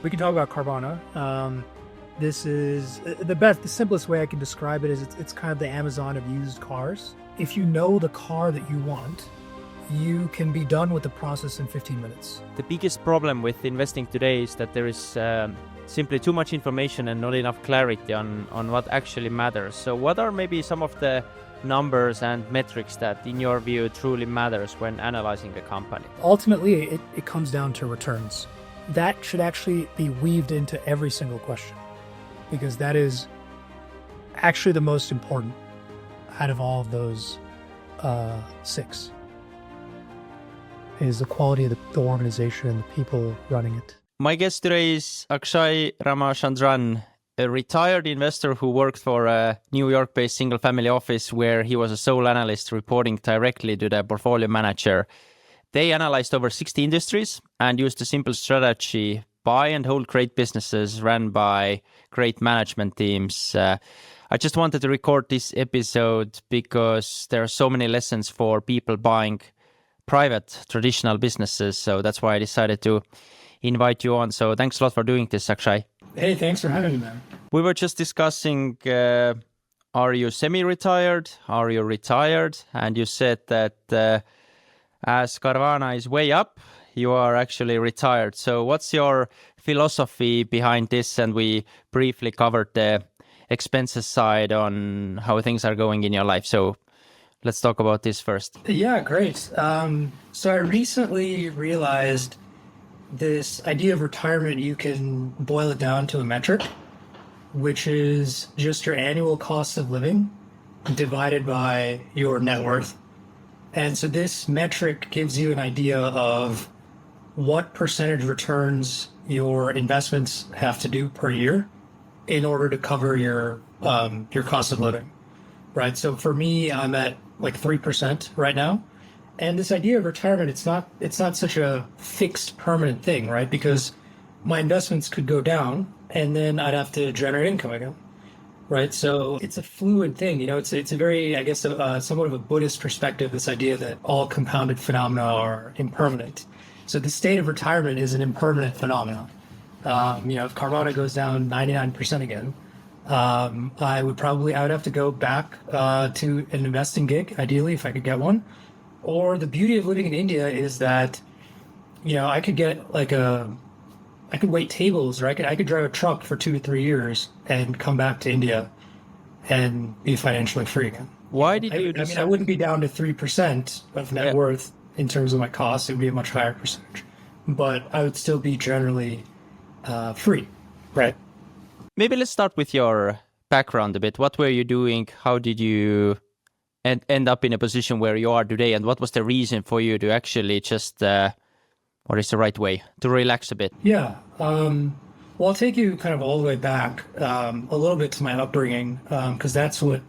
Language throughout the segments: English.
We can talk about Carvana. This is the simplest way I can describe it is it's kind of the Amazon of used cars. If you know the car that you want, you can be done with the process in 15 minutes. The biggest problem with investing today is that there is simply too much information and not enough clarity on what actually matters. So what are maybe some of the numbers and metrics that in your view truly matters when analyzing a company? Ultimately, it comes down to returns. That should actually be weaved into every single question, because that is actually the most important out of all of those six, is the quality of the organization and the people running it. My guest today is Akshay Ramachandran, a retired investor who worked for a New York-based single-family office where he was a sole analyst reporting directly to the portfolio manager. They analyzed over 60 industries and used a simple strategy: buy and hold great businesses ran by great management teams. I just wanted to record this episode because there are so many lessons for people buying private traditional businesses. So that's why I decided to invite you on. So thanks a lot for doing this, Akshay. Hey, thanks for having me, man. We were just discussing, are you semi-retired? Are you retired? And you said that as Carvana is way up, you are actually retired. So what's your philosophy behind this? And we briefly covered the expenses side on how things are going in your life. So let's talk about this first. Yeah, great. So I recently realized this idea of retirement, you can boil it down to a metric, which is just your annual cost of living divided by your net worth. And so this metric gives you an idea of what percentage returns your investments have to do per year in order to cover your cost of living, right? So for me, I'm at like 3% right now. And this idea of retirement, it's not such a fixed permanent thing, right? Because my investments could go down and then I'd have to generate income again, right? So it's a fluid thing, it's a very, I guess, somewhat of a Buddhist perspective, this idea that all compounded phenomena are impermanent. So the state of retirement is an impermanent phenomenon. If Carvana goes down 99% again, I would have to go back to an investing gig, ideally, if I could get one. Or the beauty of living in India is that, I could get I could wait tables, or I could drive a truck for 2 to 3 years and come back to India and be financially free again. Why did you decide? I wouldn't be down to 3% of net worth in terms of my costs. It would be a much higher percentage, but I would still be generally free, right? Maybe let's start with your background a bit. What were you doing? How did you end up in a position where you are today? And what was the reason for you to actually just, what is the right way, to relax a bit? Yeah. Well, I'll take you kind of all the way back a little bit to my upbringing, because that's what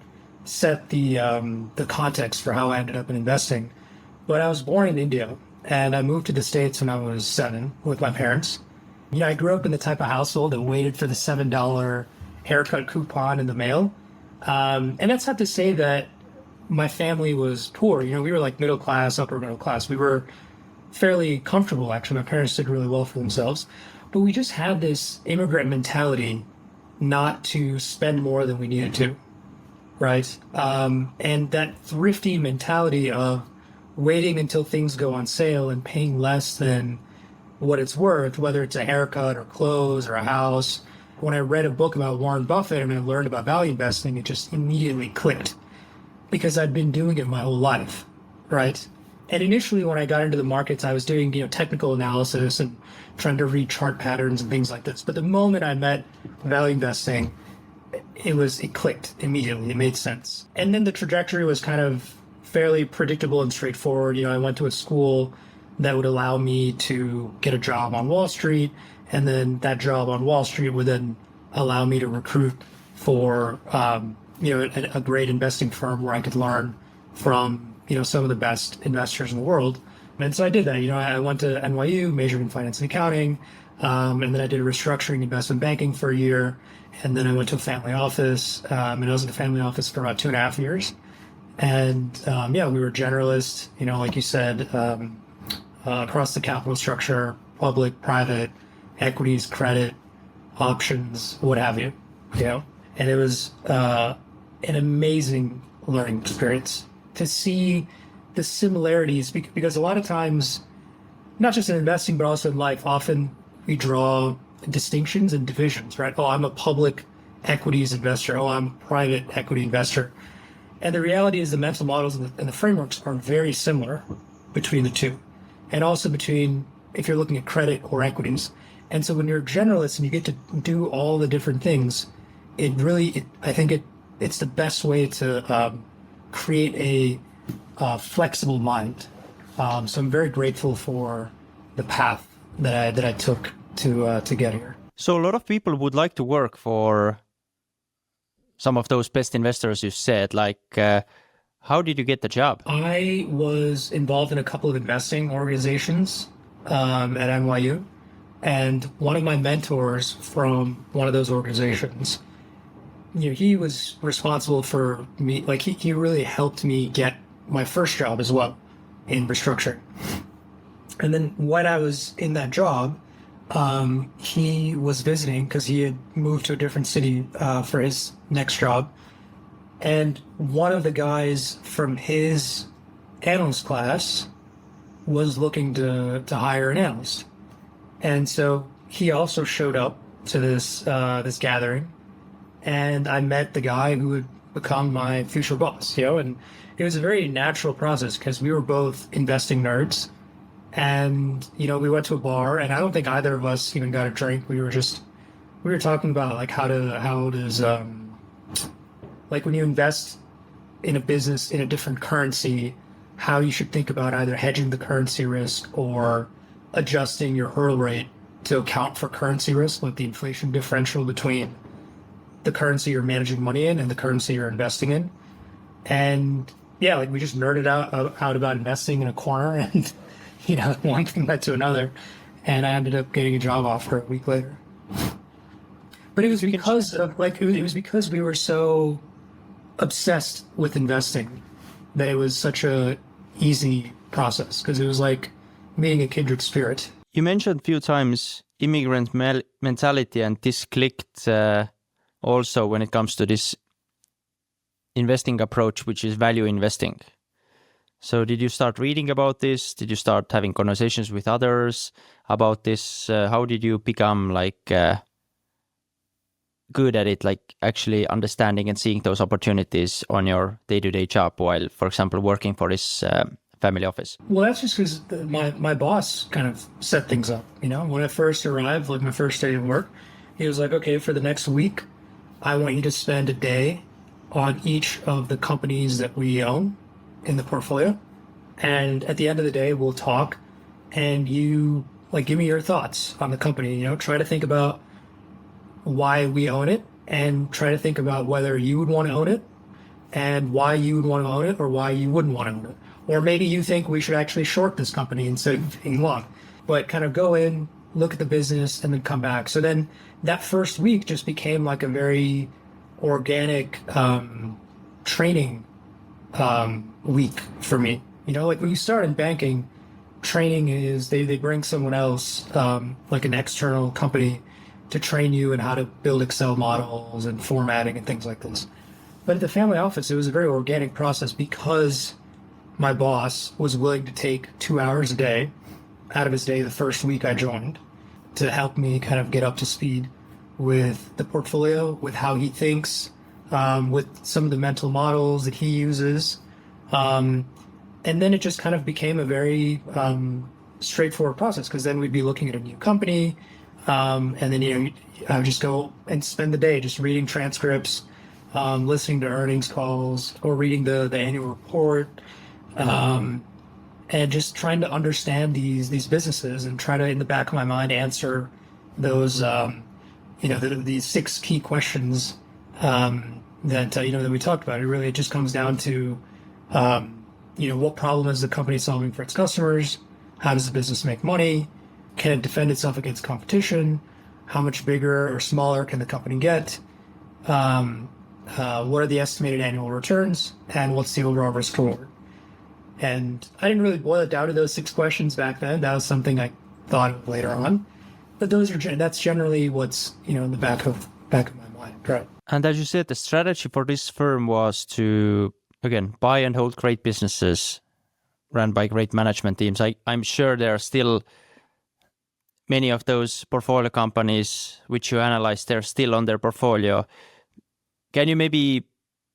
set the context for how I ended up in investing. But I was born in India, and I moved to the States when I was 7 with my parents. I grew up in the type of household that waited for the $7 haircut coupon in the mail. And that's not to say that my family was poor. We were like middle class, upper middle class. We were fairly comfortable, actually. My parents did really well for themselves. But we just had this immigrant mentality not to spend more than we needed to, right? And that thrifty mentality of waiting until things go on sale and paying less than what it's worth, whether it's a haircut or clothes or a house. When I read a book about Warren Buffett and I learned about value investing, it just immediately clicked, because I'd been doing it my whole life, right? And initially when I got into the markets, I was doing, technical analysis and trying to read chart patterns and things like this. But the moment I met value investing, it clicked immediately. It made sense. And then the trajectory was kind of fairly predictable and straightforward. I went to a school that would allow me to get a job on Wall Street. And then that job on Wall Street would then allow me to recruit for, a great investing firm where I could learn from, some of the best investors in the world. And so I did that. I went to NYU, majored in finance and accounting. And then I did restructuring investment banking for a year. And then I went to a family office. And I was in the family office for about 2.5 years. And we were generalists, like you said, across the capital structure, public, private, equities, credit, options, what have you, you know? And it was an amazing learning experience to see the similarities, because a lot of times, not just in investing, but also in life, often we draw distinctions and divisions, right? Oh, I'm a public equities investor. Oh, I'm a private equity investor. And the reality is the mental models and the frameworks are very similar between the two, and also between if you're looking at credit or equities. And so when you're a generalist and you get to do all the different things, I think it's the best way to create a flexible mind. So I'm very grateful for the path that I took to get here. So a lot of people would like to work for some of those best investors you said. Like, how did you get the job? I was involved in a couple of investing organizations at NYU, and one of my mentors from one of those organizations, he was responsible for me. Like he really helped me get my first job as well in restructuring. And then when I was in that job, he was visiting because he had moved to a different city for his next job. And one of the guys from his analyst class was looking to hire an analyst. And so he also showed up to this gathering, and I met the guy who would become my future boss, and it was a very natural process because we were both investing nerds. And, we went to a bar, and I don't think either of us even got a drink. We were talking about like how does like when you invest in a business in a different currency, how you should think about either hedging the currency risk or adjusting your hurdle rate to account for currency risk, like the inflation differential between the currency you're managing money in and the currency you're investing in. And yeah, like we just nerded out about investing in a corner, and one thing led to another, and I ended up getting a job offer a week later. But it was because it was because we were so obsessed with investing that it was such a easy process, because it was like meeting a kindred spirit. You mentioned a few times immigrant mentality, and this clicked also when it comes to this investing approach, which is value investing. So did you start reading about this? Did you start having conversations with others about this? How did you become good at it, like actually understanding and seeing those opportunities on your day-to-day job while, for example, working for this family office? Well, that's just because my boss kind of set things up. When I first arrived, like my first day of work, he was like, okay, for the next week, I want you to spend a day on each of the companies that we own in the portfolio. And at the end of the day, we'll talk, and you give me your thoughts on the company. Try to think about why we own it, and try to think about whether you would want to own it and why you would want to own it or why you wouldn't want to own it. Or maybe you think we should actually short this company instead of being long, but kind of go in, look at the business, and then come back. So then that first week just became like a very organic training week for me. Like when you start in banking, training is they bring someone else, like an external company, to train you in how to build Excel models and formatting and things like this. But at the family office, it was a very organic process because my boss was willing to take 2 hours a day out of his day the first week I joined to help me kind of get up to speed with the portfolio, with how he thinks, with some of the mental models that he uses. And then it just kind of became a very straightforward process, because then we'd be looking at a new company, and then I would just go and spend the day just reading transcripts, listening to earnings calls, or reading the annual report, and just trying to understand these businesses and try to, in the back of my mind, answer those these 6 key questions that we talked about. It just comes down to what problem is the company solving for its customers? How does the business make money? Can it defend itself against competition? How much bigger or smaller can the company get? What are the estimated annual returns? And what's the overall risk reward? And I didn't really boil it down to those 6 questions back then. That was something I thought of later on. but that's generally what's, in the back of my mind, right? And as you said, the strategy for this firm was to, again, buy and hold great businesses run by great management teams. I'm sure there are still many of those portfolio companies which you analyze, they're still on their portfolio. Can you maybe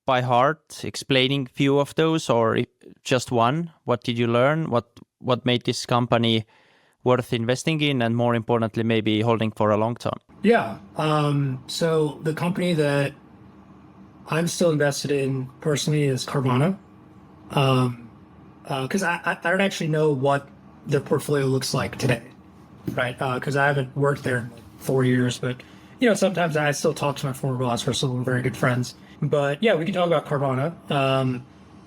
by heart explaining few of those, or just one? What did you learn? What made this company worth investing in, and more importantly, maybe holding for a long time? Yeah. So the company that I'm still invested in personally is Carvana. Because I don't actually know what their portfolio looks like today, right? Because I haven't worked there in 4 years, but sometimes I still talk to my former boss. We're still very good friends. But yeah, we can talk about Carvana.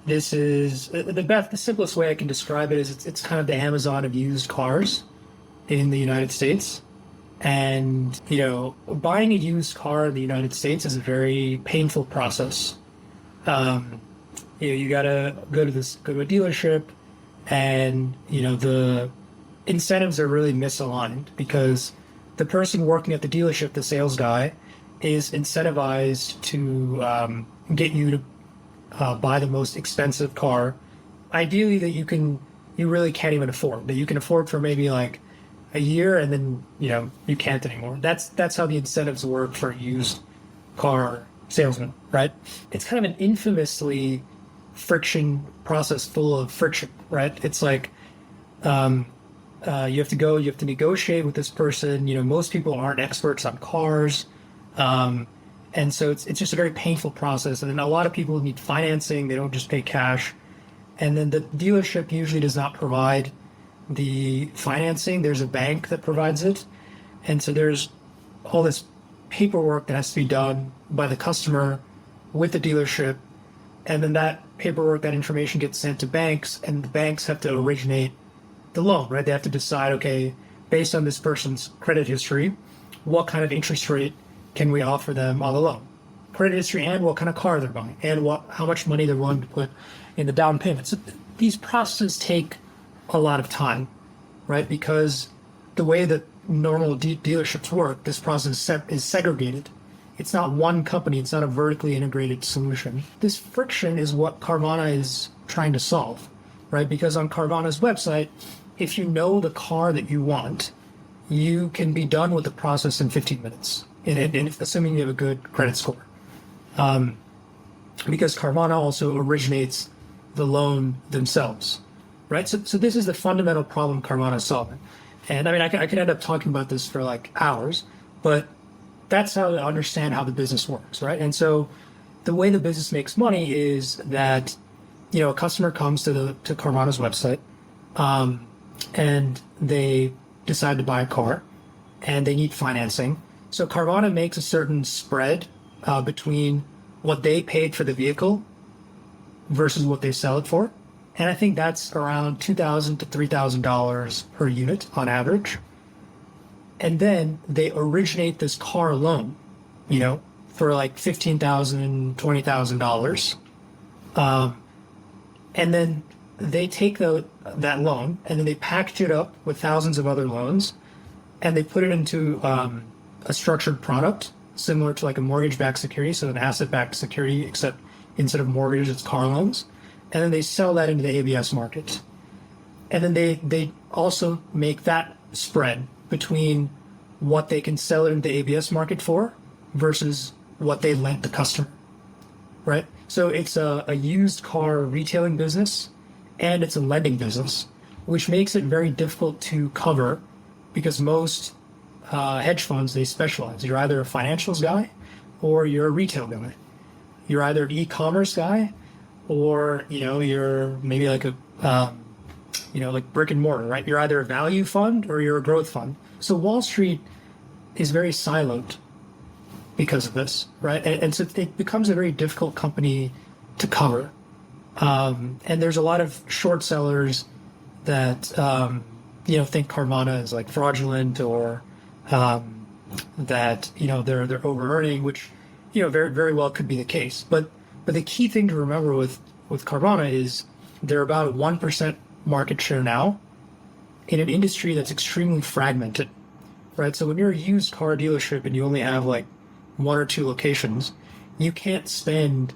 This is the simplest way I can describe it is it's kind of the Amazon of used cars in the United States. And buying a used car in the United States is a very painful process. You gotta go to a dealership, and the incentives are really misaligned because the person working at the dealership, the sales guy, is incentivized to get you to buy the most expensive car, ideally that you really can't even afford, that you can afford for maybe like a year, and then you can't anymore. That's how the incentives work for a used car salesman, right? It's kind of an infamously friction process, full of friction, right? It's like you have to negotiate with this person. Most people aren't experts on cars, and so it's just a very painful process. And then a lot of people need financing; they don't just pay cash. And then the dealership usually does not provide the financing. There's a bank that provides it, and so there's all this paperwork that has to be done by the customer with the dealership. And then that paperwork, that information gets sent to banks, and the banks have to originate the loan, right? They have to decide, okay, based on this person's credit history, what kind of interest rate can we offer them on the loan? Credit history, and what kind of car they're buying, and how much money they're willing to put in the down payment. So these processes take a lot of time, right? Because the way that normal dealerships work, this process is segregated. It's not one company. It's not a vertically integrated solution. This friction is what Carvana is trying to solve, right? Because on Carvana's website, if you know the car that you want, you can be done with the process in 15 minutes, and assuming you have a good credit score. Because Carvana also originates the loan themselves, right? So this is the fundamental problem Carvana is solving. And I mean, I could end up talking about this for like hours, but that's how to understand how the business works, right? And so the way the business makes money is that, a customer comes to Carvana's website, and they decide to buy a car, and they need financing. So Carvana makes a certain spread between what they paid for the vehicle versus what they sell it for. And I think that's around $2,000 to $3,000 per unit on average. And then they originate this car loan, for like $15,000, $20,000. And then they take that loan, and then they package it up with thousands of other loans, and they put it into a structured product similar to like a mortgage-backed security, so an asset-backed security, except instead of mortgage, it's car loans. And then they sell that into the ABS market. And then they also make that spread between what they can sell it into the ABS market for versus what they lent the customer, right? So it's a used car retailing business, and it's a lending business, which makes it very difficult to cover because most hedge funds, they specialize. You're either a financials guy or you're a retail guy. You're either an e-commerce guy or, you're maybe like like brick and mortar, right? You're either a value fund or you're a growth fund. So Wall Street is very siloed because of this, right? And so it becomes a very difficult company to cover. And there's a lot of short sellers that, think Carvana is like fraudulent or that, they're over-earning, which, very, very well could be the case. But the key thing to remember with Carvana is they're about 1% market share now in an industry that's extremely fragmented. right? So when you're a used car dealership and you only have like 1 or 2 locations, you can't spend,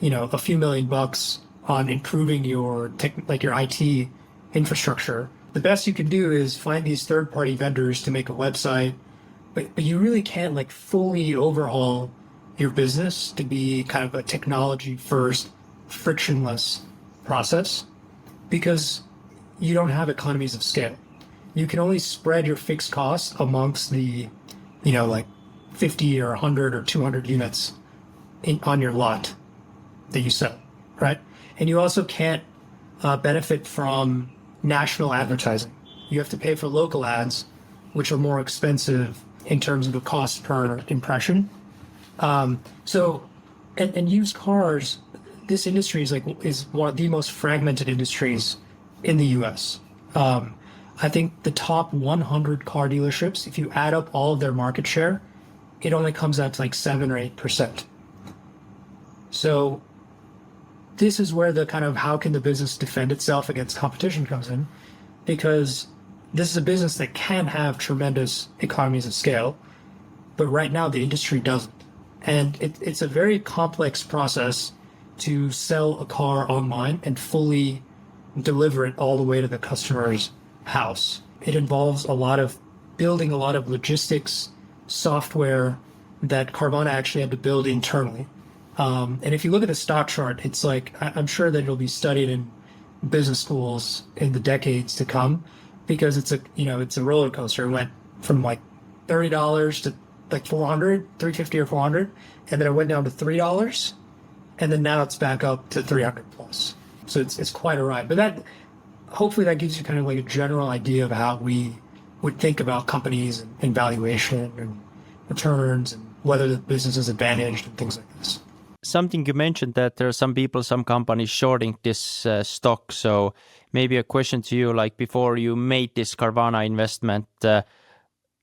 a few $1,000,000 on improving your your IT infrastructure. The best you can do is find these third-party vendors to make a website, but you really can't like fully overhaul your business to be kind of a technology first, frictionless process, because you don't have economies of scale. You can only spread your fixed costs amongst the, like 50 or 100 or 200 units on your lot that you sell, right? And you also can't benefit from national advertising. You have to pay for local ads, which are more expensive in terms of the cost per impression. So used cars, this industry is one of the most fragmented industries in the U.S. I think the top 100 car dealerships, if you add up all of their market share, it only comes out to like 7 or 8%. So this is where the kind of how can the business defend itself against competition comes in, because this is a business that can have tremendous economies of scale, but right now the industry doesn't. And it's a very complex process to sell a car online and fully deliver it all the way to the customer's house. It involves building a lot of logistics software that Carvana actually had to build internally. And if you look at the stock chart, it's like, I'm sure that it'll be studied in business schools in the decades to come, because it's a roller coaster. It went from like $30 to like 400, 350 or 400, and then it went down to $3, and then now it's back up to 300 plus. So it's quite a ride. But hopefully that gives you kind of like a general idea of how we would think about companies and valuation and returns and whether the business is advantaged and things like this. Something you mentioned, that there are some people, some companies shorting this stock. So maybe a question to you, like before you made this Carvana investment,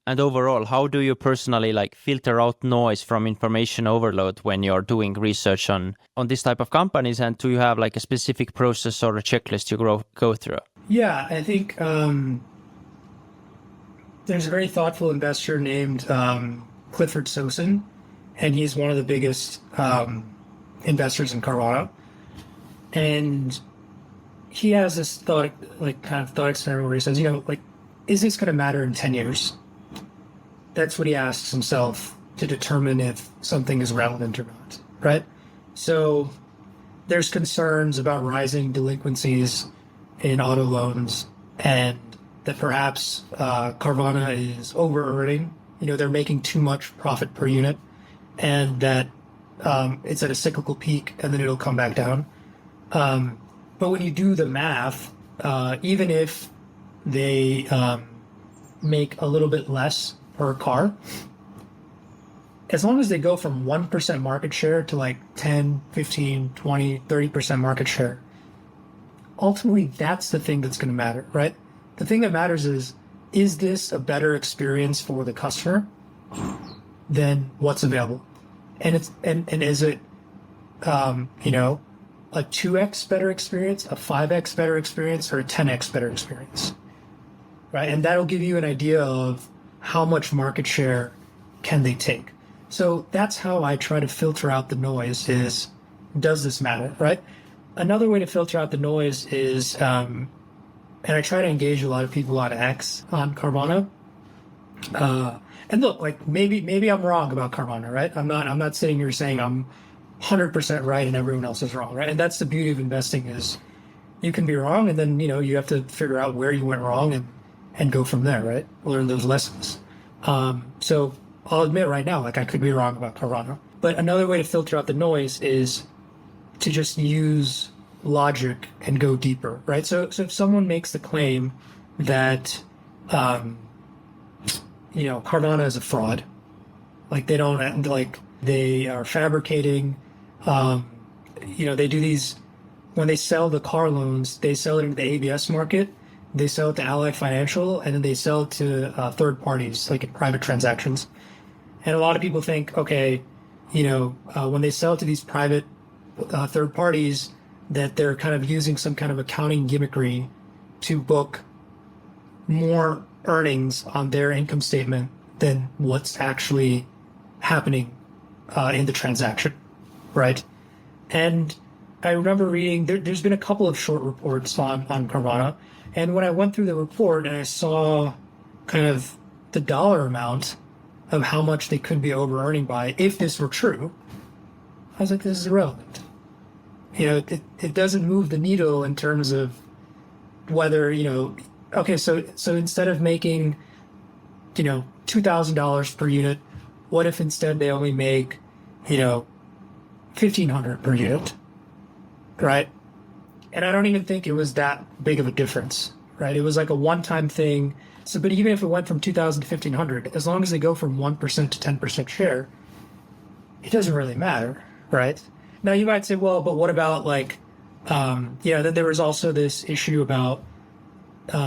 and overall, how do you personally like filter out noise from information overload when you're doing research on this type of companies? And do you have like a specific process or a checklist you go through? Yeah, I think there's a very thoughtful investor named Clifford Sosin, and he's one of the biggest investors in Carvana. And he has this thought experiment where he says, is this going to matter in 10 years? That's what he asks himself to determine if something is relevant or not, right? So there's concerns about rising delinquencies in auto loans, and that perhaps Carvana is over-earning. They're making too much profit per unit, and that it's at a cyclical peak and then it'll come back down. But when you do the math, even if they make a little bit less per car, as long as they go from 1% market share to like 10, 15, 20, 30% market share, ultimately that's the thing that's going to matter, right? The thing that matters is this a better experience for the customer than what's available? And is it, a 2x better experience, a 5x better experience, or a 10x better experience, right? And that'll give you an idea of how much market share can they take. So that's how I try to filter out the noise is, does this matter, right? Another way to filter out the noise is, and I try to engage a lot of people on X, on Carvana. And look, like maybe I'm wrong about Carvana, right? I'm not sitting here saying I'm 100% right and everyone else is wrong, right? And that's the beauty of investing is you can be wrong, and then you have to figure out where you went wrong and go from there, right? Learn those lessons. So I'll admit right now, like I could be wrong about Carvana. But another way to filter out the noise is to just use logic and go deeper, right? So if someone makes the claim that Carvana is a fraud, like they are fabricating, they do these, when they sell the car loans, they sell it into the ABS market, they sell it to Ally Financial, and then they sell it to third parties, like in private transactions. And a lot of people think, okay, when they sell it to these private third parties, that they're kind of using some kind of accounting gimmickry to book more earnings on their income statement than what's actually happening in the transaction, right? And I remember reading, there's been a couple of short reports on Carvana. And when I went through the report and I saw kind of the dollar amount of how much they could be over earning by, if this were true, I was like, this is irrelevant. It doesn't move the needle in terms of whether, okay, so instead of making, $2,000 per unit, what if instead they only make, $1,500 per unit, right? And I don't even think it was that big of a difference, right? It was like a one-time thing. So, but even if it went from 2,000 to 1,500, as long as they go from 1% to 10% share, it doesn't really matter, right? Now you might say, well, but what about then there was also this issue about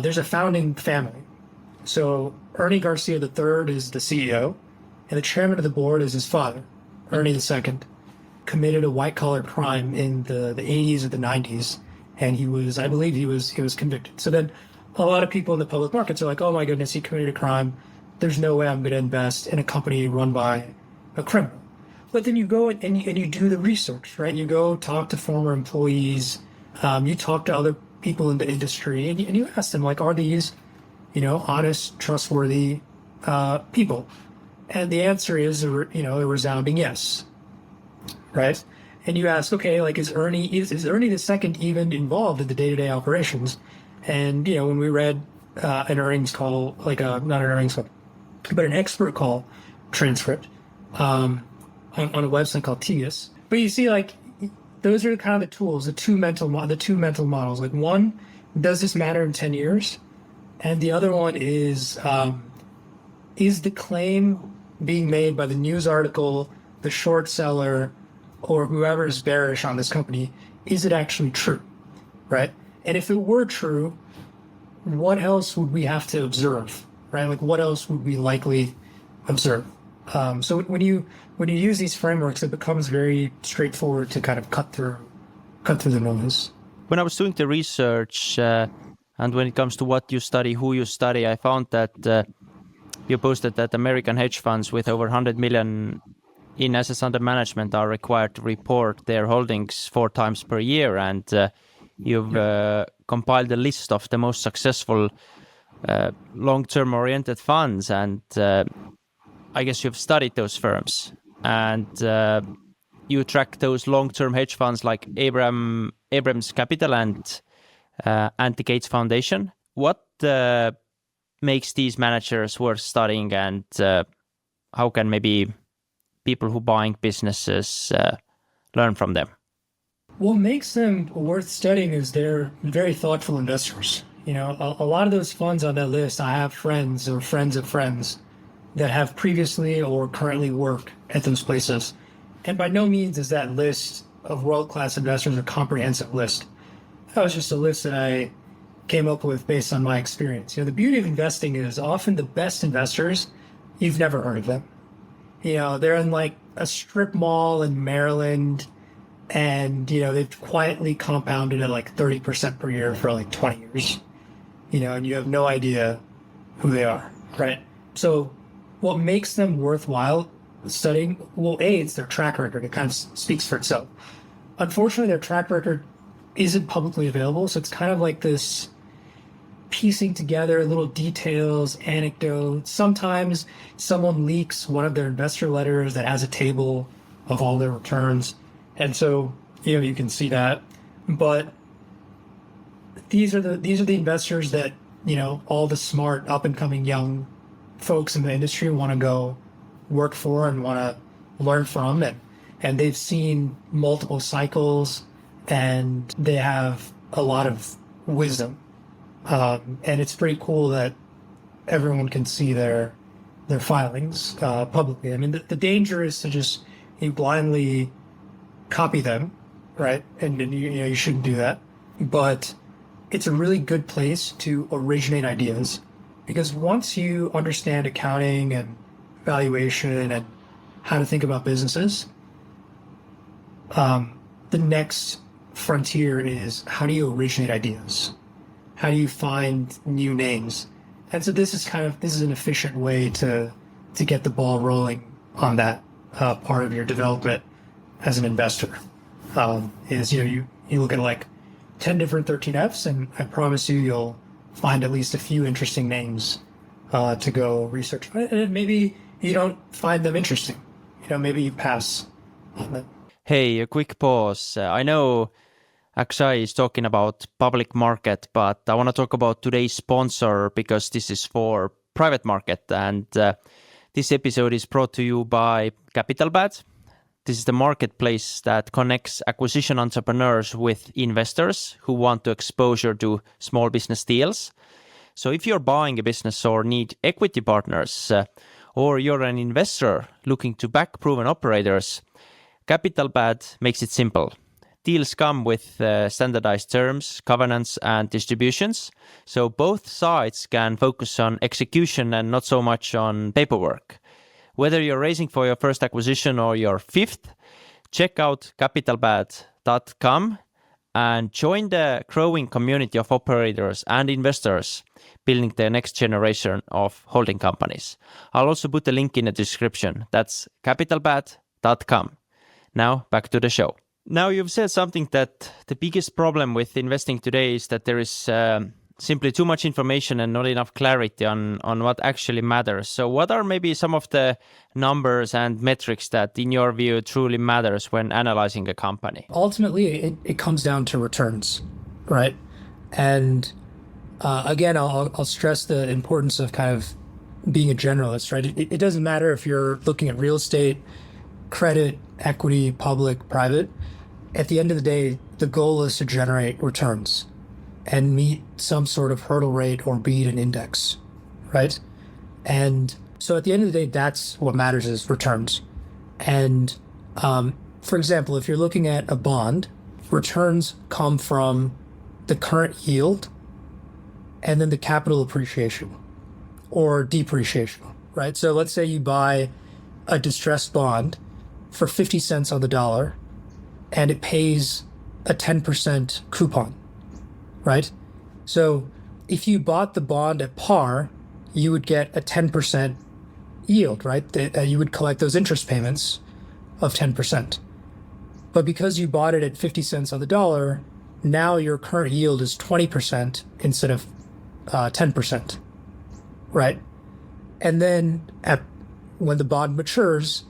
there's a founding family. So Ernie Garcia III is the CEO, and the chairman of the board is his father, Ernie II, committed a white-collar crime in the 80s or the 90s, and I believe he was convicted. So then a lot of people in the public markets are like, oh my goodness, he committed a crime. There's no way I'm going to invest in a company run by a criminal. But then you go and you do the research, right? You go talk to former employees, you talk to other people in the industry, and you ask them, are these, honest, trustworthy people? And the answer is, a resounding yes, right? And you ask, okay, is Ernie II even involved in the day-to-day operations? And, when we read an earnings call, not an earnings call, but an expert call transcript on a website called thesis. But you see, those are kind of the tools, the two mental models. One, does this matter in 10 years? And the other one is the claim being made by the news article, the short seller, or whoever is bearish on this company, is it actually true, right? And if it were true, what else would we have to observe, right? What else would we likely observe? So when you use these frameworks, it becomes very straightforward to kind of cut through the noise. When I was doing the research, and when it comes to what you study, who you study, I found that you posted that American hedge funds with over 100 million in assets under management are required to report their holdings 4 times per year, and you've compiled a list of the most successful long-term oriented funds, and I guess you've studied those firms, and you track those long-term hedge funds like Abrams Capital and the Gates Foundation. What makes these managers worth studying, and how can maybe people who buying businesses learn from them? What makes them worth studying is they're very thoughtful investors. A lot of those funds on that list, I have friends or friends of friends that have previously or currently work at those places. And by no means is that list of world-class investors a comprehensive list. That was just a list that I came up with based on my experience. The beauty of investing is often the best investors, you've never heard of them. They're in a strip mall in Maryland, and, they've quietly compounded at 30% per year for 20 years, and you have no idea who they are, right? So what makes them worthwhile studying, well, A, it's their track record. It kind of speaks for itself. Unfortunately, their track record isn't publicly available, so it's kind of like this piecing together little details, anecdotes. Sometimes someone leaks one of their investor letters that has a table of all their returns, and so you can see that. But these are the investors that all the smart up and coming young folks in the industry want to go work for and want to learn from, and they've seen multiple cycles, and they have a lot of wisdom. And it's pretty cool that everyone can see their filings publicly. I mean, the danger is to just blindly copy them, right? And you shouldn't do that. But it's a really good place to originate ideas, because once you understand accounting and valuation and how to think about businesses, the next frontier is, how do you originate ideas? How do you find new names? And so this is an efficient way to get the ball rolling on that part of your development as an investor. Is you look at like 10 different 13Fs, and I promise you'll find at least a few interesting names to go research. And maybe you don't find them interesting. Maybe you pass on them. Hey, a quick pause. I know Akshay is talking about public market, but I want to talk about today's sponsor because this is for private market. And this episode is brought to you by CapitalBad. This is the marketplace that connects acquisition entrepreneurs with investors who want to exposure to small business deals. So if you're buying a business or need equity partners, or you're an investor looking to back proven operators, CapitalBad makes it simple. Deals come with standardized terms, covenants, and distributions, so both sides can focus on execution and not so much on paperwork. Whether you're raising for your first acquisition or your fifth, check out capitalbad.com and join the growing community of operators and investors building the next generation of holding companies. I'll also put a link in the description. That's capitalbad.com. Now, back to the show. Now, you've said something that the biggest problem with investing today is that there is simply too much information and not enough clarity on what actually matters. So what are maybe some of the numbers and metrics that, in your view, truly matters when analyzing a company? Ultimately, it comes down to returns, right? And again, I'll stress the importance of kind of being a generalist, right? It doesn't matter if you're looking at real estate, credit, equity, public, private. At the end of the day, the goal is to generate returns and meet some sort of hurdle rate or beat an index, right? And so at the end of the day, that's what matters, is returns. And for example, if you're looking at a bond, returns come from the current yield and then the capital appreciation or depreciation, right? So let's say you buy a distressed bond for 50 cents on the dollar and it pays a 10% coupon, right? So if you bought the bond at par, you would get a 10% yield, right? You would collect those interest payments of 10%. But because you bought it at 50 cents on the dollar, now your current yield is 20% instead of 10%, right? And then when the bond matures,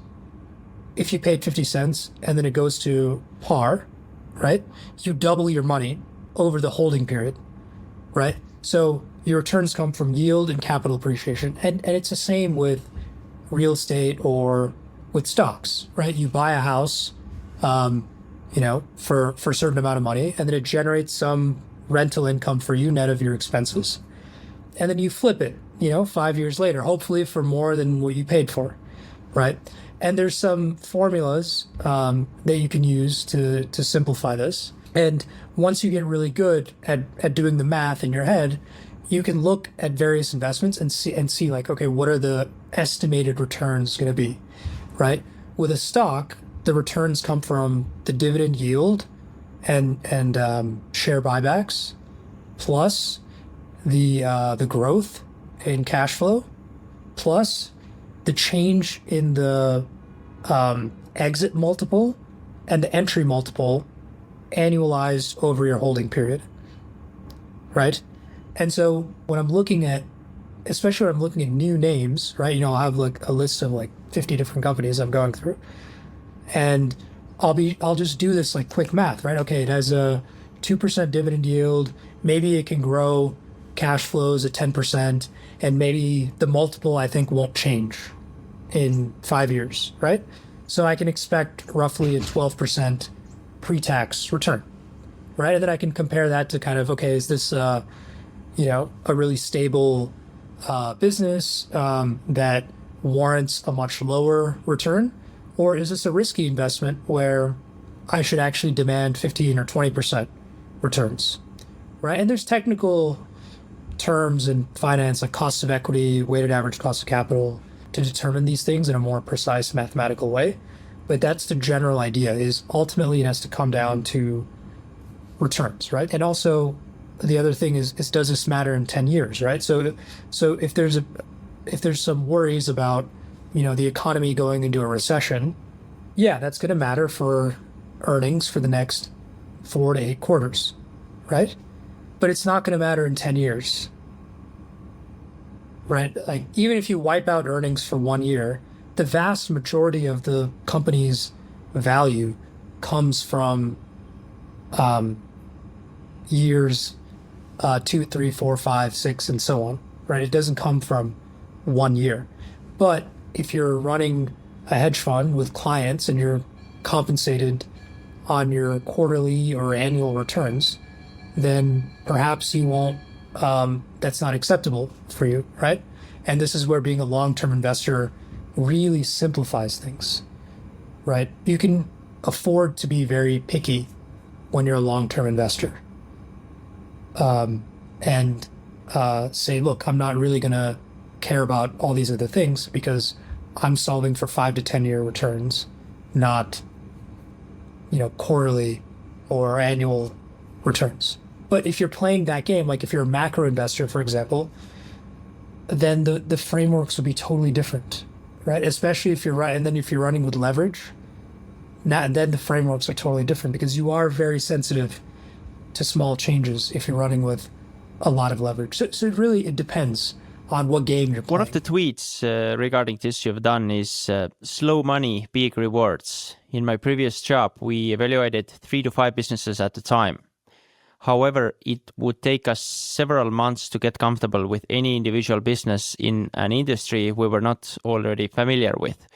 if you paid 50 cents and then it goes to par, right, you double your money over the holding period, right? So your returns come from yield and capital appreciation. And it's the same with real estate or with stocks, right? You buy a house, for a certain amount of money, and then it generates some rental income for you net of your expenses. And then you flip it, 5 years later, hopefully for more than what you paid for, right? And there's some formulas that you can use to simplify this. And once you get really good at doing the math in your head, you can look at various investments and see like, okay, what are the estimated returns going to be, right? With a stock, the returns come from the dividend yield and share buybacks, plus the growth in cash flow, plus the change in the exit multiple and the entry multiple annualized over your holding period, right? And so when I'm looking at, especially when I'm looking at new names, right? I'll have like a list of like 50 different companies I'm going through, and I'll just do this like quick math, right? Okay, it has a 2% dividend yield. Maybe it can grow cash flows at 10%, and maybe the multiple I think won't change in 5 years, right? So I can expect roughly a 12% pre-tax return, right? And then I can compare that to kind of, okay, is this a really stable business that warrants a much lower return? Or is this a risky investment where I should actually demand 15 or 20% returns, right? And there's technical terms in finance like cost of equity, weighted average cost of capital, to determine these things in a more precise mathematical way. But that's the general idea, is ultimately it has to come down to returns, right? And also the other thing is does this matter in 10 years, right? So if there's some worries about, the economy going into a recession, yeah, that's going to matter for earnings for the next 4 to 8 quarters, right? But it's not going to matter in 10 years, right? Like, even if you wipe out earnings for 1 year, the vast majority of the company's value comes from years 2, 3, 4, 5, 6, and so on, right? It doesn't come from 1 year. But if you're running a hedge fund with clients and you're compensated on your quarterly or annual returns, then perhaps you won't, that's not acceptable for you, right? And this is where being a long-term investor really simplifies things, right? You can afford to be very picky when you're a long-term investor. And say, look, I'm not really going to care about all these other things because I'm solving for 5 to 10 year returns, not, quarterly or annual returns. But if you're playing that game, like if you're a macro investor, for example, then the frameworks will be totally different, right? Especially if you're right. And then if you're running with leverage, then the frameworks are totally different because you are very sensitive to small changes if you're running with a lot of leverage. So it depends on what game you're playing. One of the tweets regarding this you've done is slow money, big rewards. In my previous job, we evaluated 3 to 5 businesses at a time. However, it would take us several months to get comfortable with any individual business in an industry we were not already familiar with.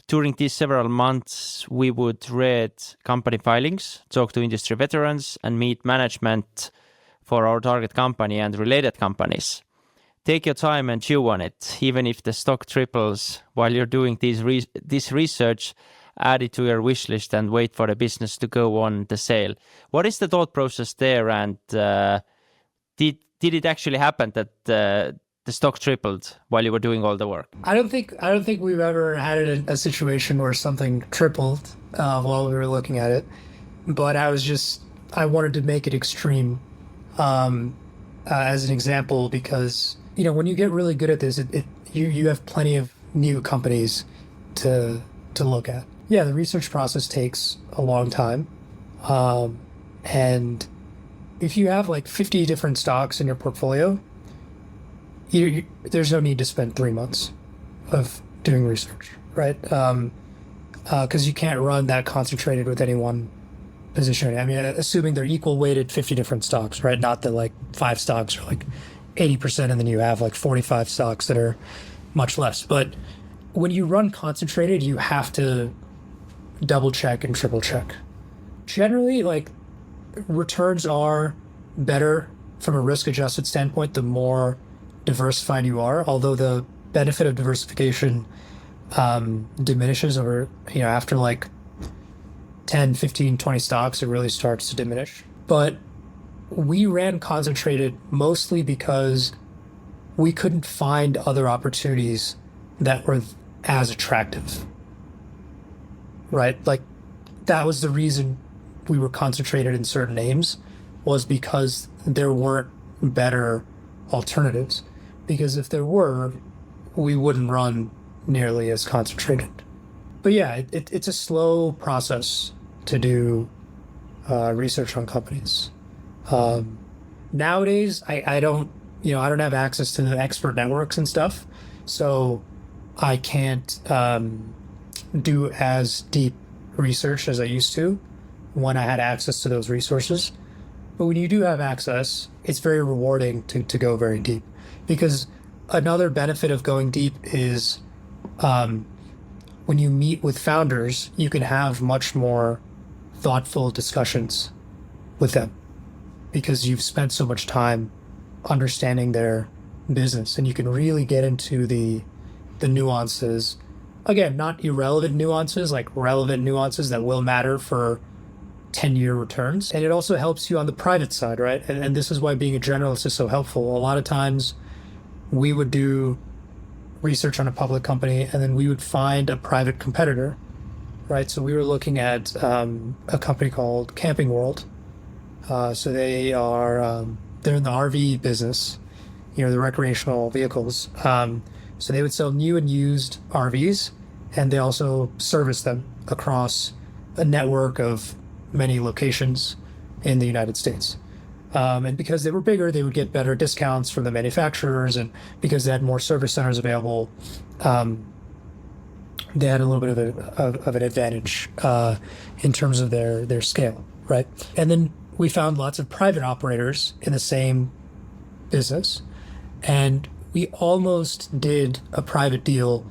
During these several months, we would read company filings, talk to industry veterans, and meet management for our target company and related companies. Take your time and chew on it. Even if the stock triples while you're doing this research, add it to your wish list and wait for the business to go on the sale. What is the thought process there? And did it actually happen that the stock tripled while you were doing all the work? I don't think we've ever had a situation where something tripled while we were looking at it. But I wanted to make it extreme as an example because, when you get really good at this, you have plenty of new companies to look at. Yeah, the research process takes a long time. And if you have like 50 different stocks in your portfolio, there's no need to spend 3 months of doing research, right? Because you can't run that concentrated with any one position. I mean, assuming they're equal weighted 50 different stocks, right? Not that like 5 stocks are like 80% and then you have like 45 stocks that are much less. But when you run concentrated, you have to double check and triple check. Generally, like returns are better from a risk adjusted standpoint the more diversified you are, although the benefit of diversification diminishes over, after like 10, 15, 20 stocks, it really starts to diminish. But we ran concentrated mostly because we couldn't find other opportunities that were as attractive, right? Like that was the reason we were concentrated in certain names, was because there weren't better alternatives. Because if there were, we wouldn't run nearly as concentrated. But yeah, it's a slow process to do research on companies. Nowadays, I don't have access to the expert networks and stuff, so I can't do as deep research as I used to when I had access to those resources. But when you do have access, it's very rewarding to go very deep. Because another benefit of going deep is when you meet with founders, you can have much more thoughtful discussions with them because you've spent so much time understanding their business, and you can really get into the nuances. Again, not irrelevant nuances, like relevant nuances that will matter for 10-year returns. And it also helps you on the private side, right? And this is why being a generalist is so helpful. A lot of times we would do research on a public company and then we would find a private competitor, right? So we were looking at a company called Camping World. So they are they're in the RV business, the recreational vehicles. So they would sell new and used RVs, and they also service them across a network of many locations in the United States. And because they were bigger, they would get better discounts from the manufacturers, and because they had more service centers available, they had a little bit of an advantage in terms of their scale, right? And then we found lots of private operators in the same business, and we almost did a private deal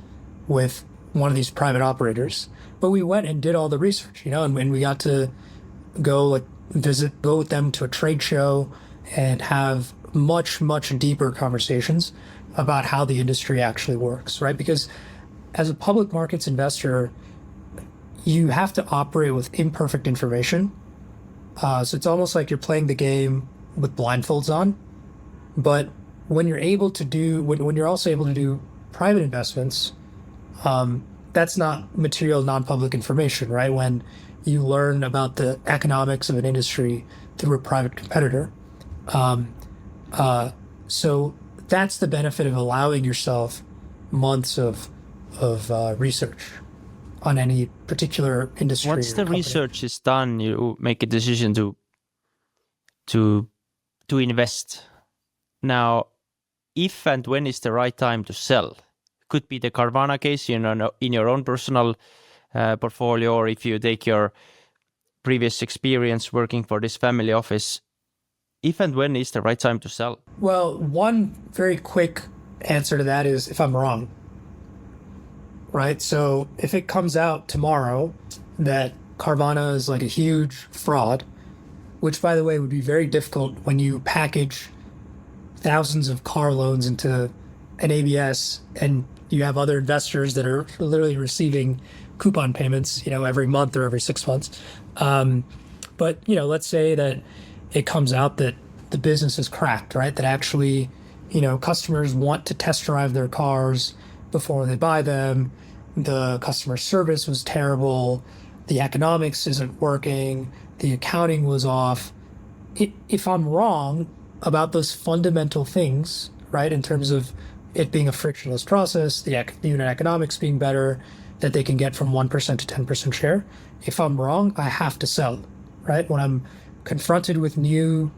with one of these private operators, but we went and did all the research, and we got to go with them to a trade show and have much, much deeper conversations about how the industry actually works, right? Because as a public markets investor, you have to operate with imperfect information. So it's almost like you're playing the game with blindfolds on. But when you're also able to do private investments, that's not material, non-public information, right? When you learn about the economics of an industry through a private competitor. So that's the benefit of allowing yourself months of research on any particular industry. Once the research is done, you make a decision to invest. Now, if and when is the right time to sell? Could be the Carvana case, in your own personal portfolio, or if you take your previous experience working for this family office. If and when is the right time to sell? Well, one very quick answer to that is if I'm wrong. Right? So if it comes out tomorrow that Carvana is like a huge fraud, which by the way would be very difficult when you package thousands of car loans into an ABS and you have other investors that are literally receiving coupon payments, every month or every 6 months. But, let's say that it comes out that the business is cracked, right? That actually, customers want to test drive their cars before they buy them. The customer service was terrible. The economics isn't working. The accounting was off. If I'm wrong about those fundamental things, right, in terms of it being a frictionless process, the unit economics being better, that they can get from 1% to 10% share, if I'm wrong, I have to sell, right? When I'm confronted with new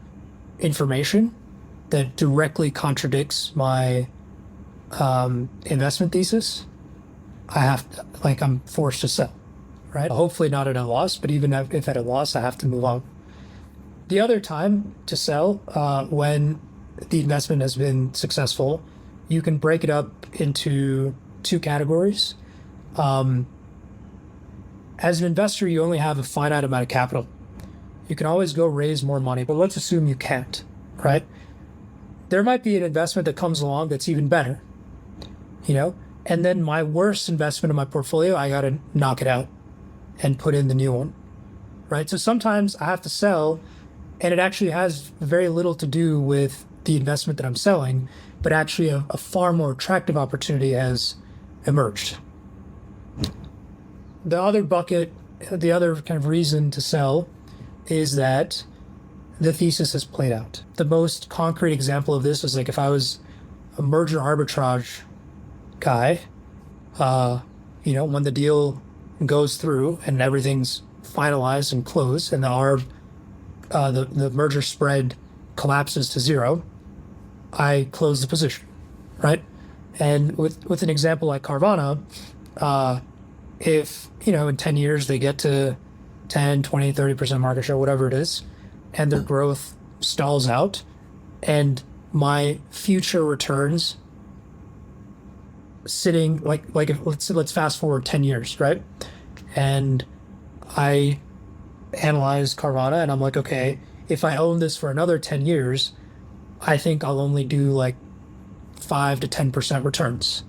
information that directly contradicts my investment thesis, I'm forced to sell, right? Hopefully not at a loss, but even if at a loss, I have to move on. The other time to sell, when the investment has been successful, you can break it up into two categories. As an investor, you only have a finite amount of capital. You can always go raise more money, but let's assume you can't, right? There might be an investment that comes along that's even better, and then my worst investment in my portfolio, I got to knock it out and put in the new one, right? So sometimes I have to sell, and it actually has very little to do with the investment that I'm selling, but actually a far more attractive opportunity has emerged. The other bucket, the other kind of reason to sell is that the thesis has played out. The most concrete example of this is if I was a merger arbitrage guy, when the deal goes through and everything's finalized and closed and the merger spread collapses to zero, I close the position, right? And with an example like Carvana, if, in 10 years they get to 10, 20, 30% market share, whatever it is, and their growth stalls out, and my future returns sitting let's fast forward 10 years, right? And I analyze Carvana and I'm like, okay, if I own this for another 10 years, I think I'll only do 5 to 10% returns.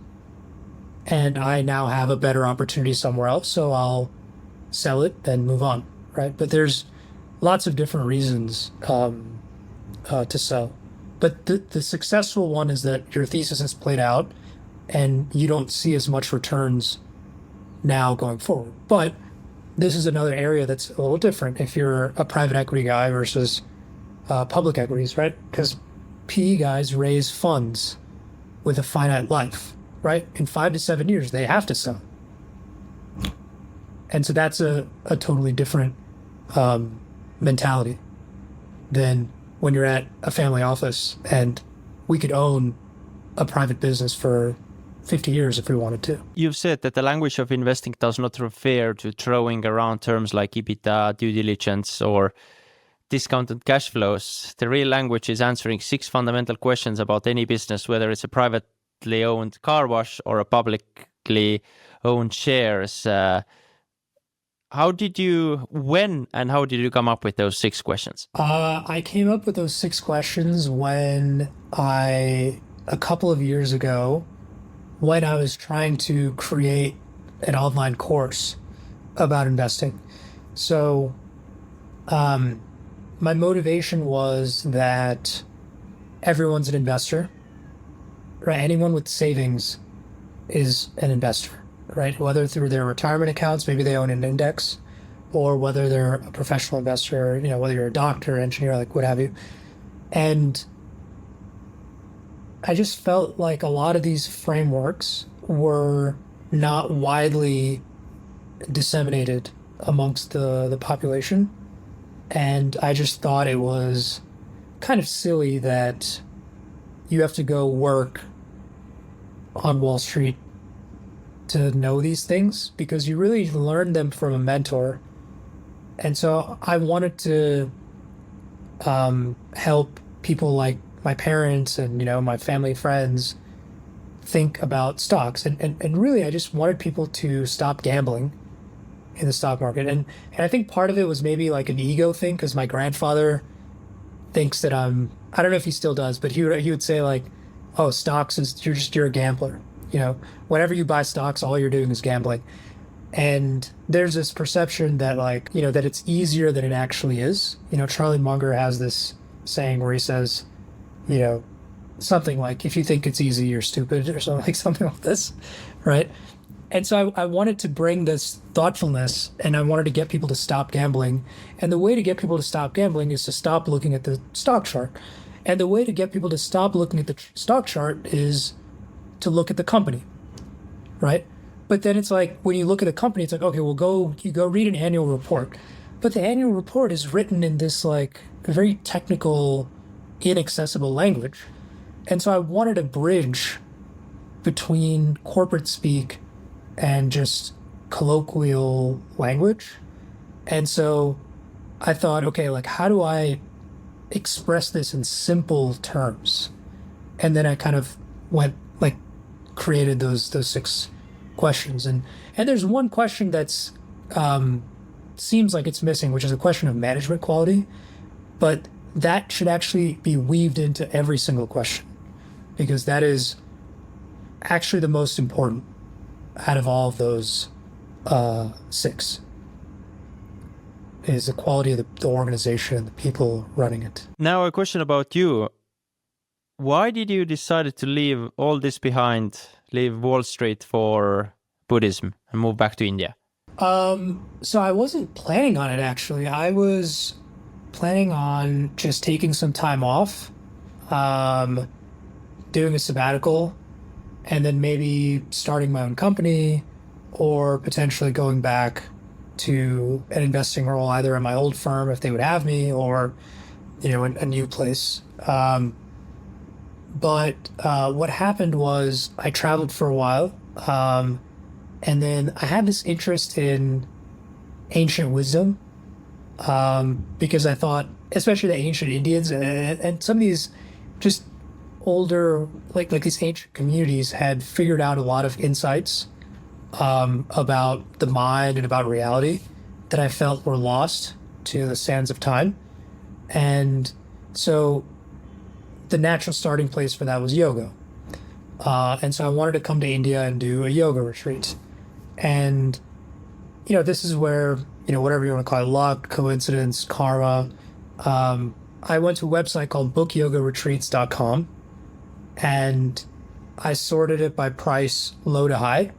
And I now have a better opportunity somewhere else, so I'll sell it and move on, right? But there's lots of different reasons to sell. But the successful one is that your thesis has played out and you don't see as much returns now going forward. But this is another area that's a little different if you're a private equity guy versus public equities, right? Because PE guys raise funds with a finite life, right? In 5 to 7 years, they have to sell. And so that's a totally different mentality than when you're at a family office and we could own a private business for 50 years if we wanted to. You've said that the language of investing does not refer to throwing around terms like EBITDA, due diligence, or discounted cash flows. The real language is answering 6 fundamental questions about any business, whether it's a privately owned car wash or a publicly owned shares. How did you come up with those 6 questions? I came up with those 6 questions when a couple of years ago, when I was trying to create an online course about investing. So my motivation was that everyone's an investor, right? Anyone with savings is an investor, right? Whether through their retirement accounts, maybe they own an index, or whether they're a professional investor, whether you're a doctor, engineer, like what have you. And I just felt like a lot of these frameworks were not widely disseminated amongst the population. And I just thought it was kind of silly that you have to go work on Wall Street to know these things, because you really learn them from a mentor. And so I wanted to help people like my parents and, my family, friends think about stocks. And really, I just wanted people to stop gambling in the stock market. And I think part of it was maybe like an ego thing, because my grandfather thinks that I don't know if he still does, but he would say like, oh, stocks you're a gambler. Whenever you buy stocks, all you're doing is gambling. And there's this perception that that it's easier than it actually is. Charlie Munger has this saying where he says, something like, if you think it's easy, you're stupid, or something like this, right? And so I wanted to bring this thoughtfulness, and I wanted to get people to stop gambling. And the way to get people to stop gambling is to stop looking at the stock chart. And the way to get people to stop looking at the stock chart is to look at the company, right? But then it's like, when you look at a company, it's like, okay, well, you go read an annual report. But the annual report is written in this like very technical, inaccessible language. And so I wanted a bridge between corporate speak and just colloquial language. And so I thought, okay, like, how do I express this in simple terms? And then I kind of created those 6 questions. And there's one question that's seems like it's missing, which is a question of management quality, but that should actually be weaved into every single question, because that is actually the most important out of all of those 6, is the quality of the organization and the people running it. Now a question about you. Why did you decide to leave all this behind, leave Wall Street for Buddhism and move back to India? So I wasn't planning on it, actually. I was planning on just taking some time off, doing a sabbatical, and then maybe starting my own company, or potentially going back to an investing role, either in my old firm if they would have me, or a new place. But what happened was I traveled for a while, and then I had this interest in ancient wisdom, because I thought, especially the ancient Indians and some of these just older, like these ancient communities had figured out a lot of insights about the mind and about reality that I felt were lost to the sands of time. And so the natural starting place for that was yoga. And so I wanted to come to India and do a yoga retreat. And, this is where, whatever you want to call it, luck, coincidence, karma. I went to a website called bookyogaretreats.com, and I sorted it by price, low to high.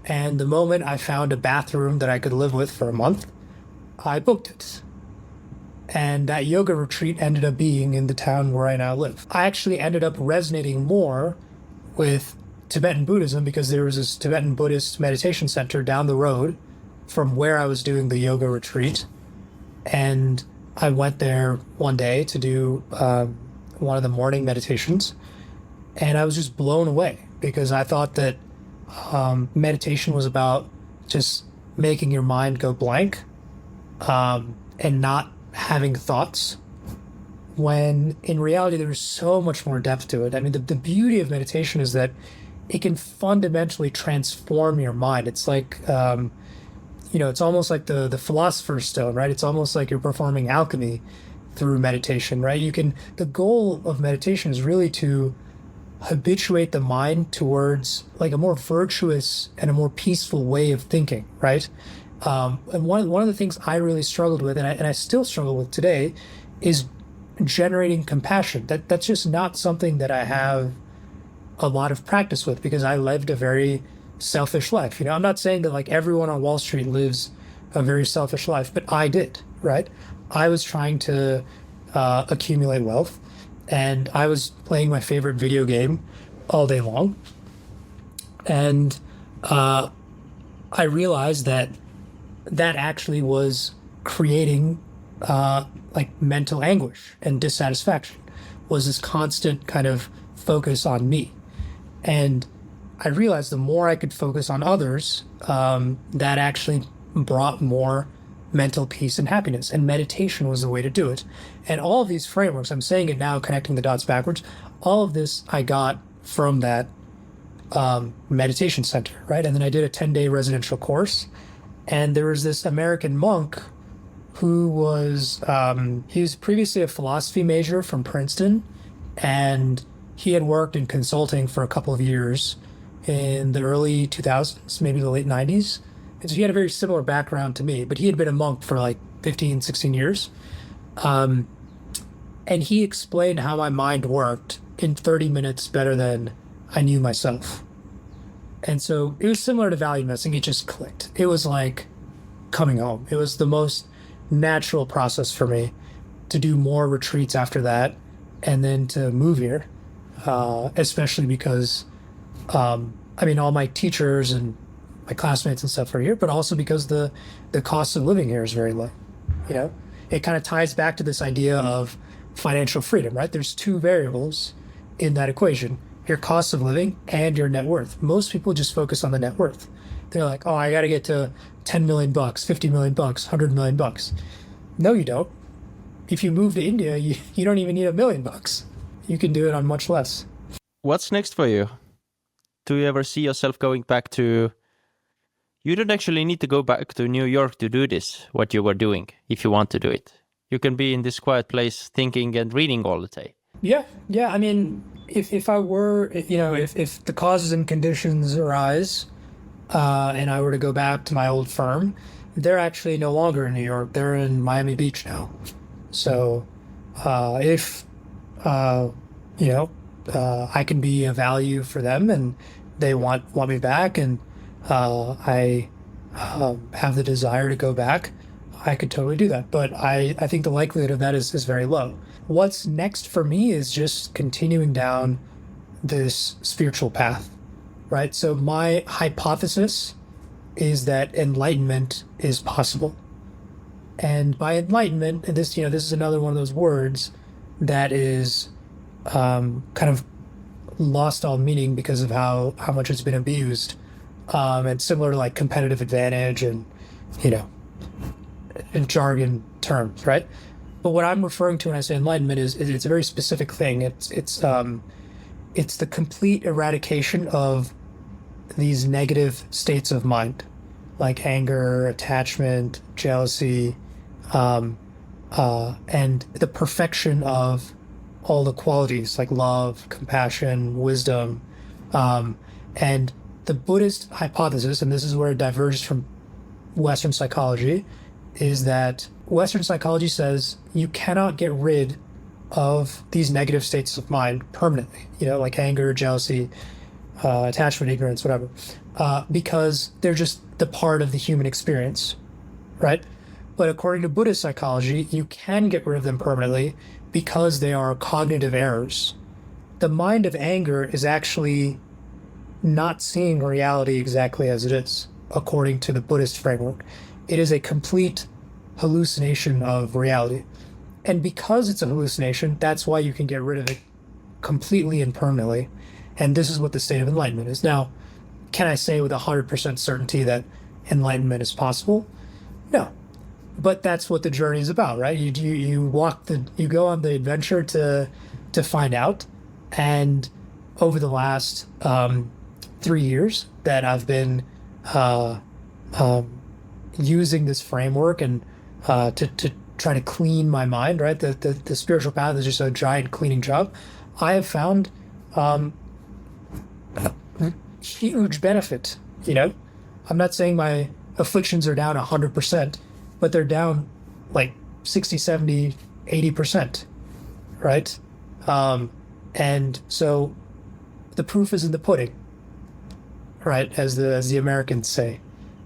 And the moment I found a bathroom that I could live with for a month, I booked it. And that yoga retreat ended up being in the town where I now live. I actually ended up resonating more with Tibetan Buddhism because there was this Tibetan Buddhist meditation center down the road from where I was doing the yoga retreat. And I went there one day to do one of the morning meditations. And I was just blown away because I thought that meditation was about just making your mind go blank and not having thoughts, when in reality there's so much more depth to it. I mean, the beauty of meditation is that it can fundamentally transform your mind. It's like, it's almost like the philosopher's stone, right? It's almost like you're performing alchemy through meditation, right? The goal of meditation is really to habituate the mind towards like a more virtuous and a more peaceful way of thinking, right? And one of the things I really struggled with, and I still struggle with today, is generating compassion. That's just not something that I have a lot of practice with because I lived a very selfish life. I'm not saying that like everyone on Wall Street lives a very selfish life, but I did, right? I was trying to accumulate wealth, and I was playing my favorite video game all day long. And I realized that actually was creating like mental anguish and dissatisfaction, was this constant kind of focus on me. And I realized the more I could focus on others, that actually brought more mental peace and happiness. And meditation was the way to do it. And all of these frameworks, I'm saying it now, connecting the dots backwards, all of this I got from that meditation center, right? And then I did a 10-day residential course. And there was this American monk who was, he was previously a philosophy major from Princeton, and he had worked in consulting for a couple of years in the early 2000s, maybe the late 90s. And so he had a very similar background to me, but he had been a monk for like 15, 16 years. And he explained how my mind worked in 30 minutes better than I knew myself. And so it was similar to value investing. It just clicked. It was like coming home. It was the most natural process for me to do more retreats after that and then to move here, especially because, all my teachers and my classmates and stuff are here, but also because the cost of living here is very low. It kind of ties back to this idea of financial freedom, right? There's two variables in that equation: your cost of living and your net worth. Most people just focus on the net worth. They're like, oh, I got to get to 10 million bucks, 50 million bucks, 100 million bucks. No, you don't. If you move to India, you don't even need $1 million. You can do it on much less. What's next for you? Do you ever see yourself going back to... You don't actually need to go back to New York to do this, what you were doing, if you want to do it. You can be in this quiet place thinking and reading all the day. Yeah. I mean, if I were, if the causes and conditions arise, and I were to go back to my old firm, they're actually no longer in New York. They're in Miami Beach now. So if I can be a value for them and they want me back, and I have the desire to go back, I could totally do that. But I think the likelihood of that is very low. What's next for me is just continuing down this spiritual path, right? So my hypothesis is that enlightenment is possible. And by enlightenment, this is another one of those words that is kind of lost all meaning because of how much it's been abused. And similar to like competitive advantage and, and jargon terms, right? But what I'm referring to when I say enlightenment is it's a very specific thing. It's the complete eradication of these negative states of mind, like anger, attachment, jealousy, and the perfection of all the qualities like love, compassion, wisdom. And the Buddhist hypothesis, and this is where it diverges from Western psychology, is that Western psychology says you cannot get rid of these negative states of mind permanently, like anger, jealousy, attachment, ignorance, whatever, because they're just the part of the human experience, right? But according to Buddhist psychology, you can get rid of them permanently because they are cognitive errors. The mind of anger is actually not seeing reality exactly as it is, according to the Buddhist framework. It is a complete hallucination of reality. And because it's a hallucination, that's why you can get rid of it completely and permanently. And this is what the state of enlightenment is. Now, can I say with 100% certainty that enlightenment is possible? No. But that's what the journey is about, right? You go on the adventure to find out. And over the last 3 years that I've been using this framework and to try to clean my mind, right? The spiritual path is just a giant cleaning job. I have found huge benefit. I'm not saying my afflictions are down 100%, but they're down like 60, 70, 80%, right? And so the proof is in the pudding, right? As the Americans say.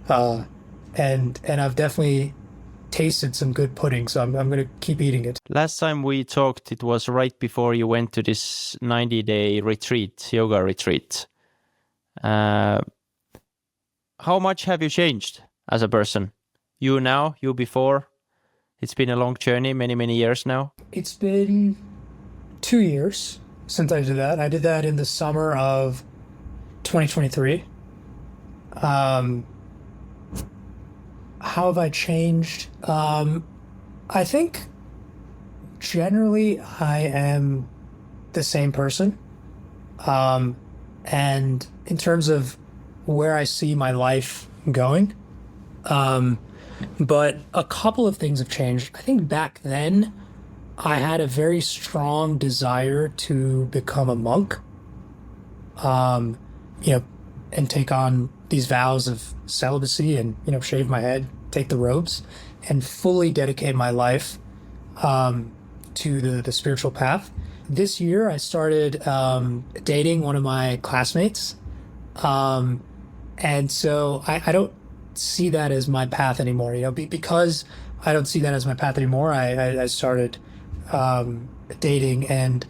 And I've definitely tasted some good pudding, so I'm going to keep eating it. Last time we talked, it was right before you went to this 90-day retreat, yoga retreat. How much have you changed as a person? You now, you before? It's been a long journey, many, many years now. It's been 2 years since I did that. I did that in the summer of 2023. How have I changed? I think generally I am the same person. And in terms of where I see my life going, but a couple of things have changed. I think back then I had a very strong desire to become a monk, and take on these vows of celibacy and, shave my head, take the robes, and fully dedicate my life to the spiritual path. This year, I started dating one of my classmates. And so I don't see that as my path anymore. Because I don't see that as my path anymore, I started dating. And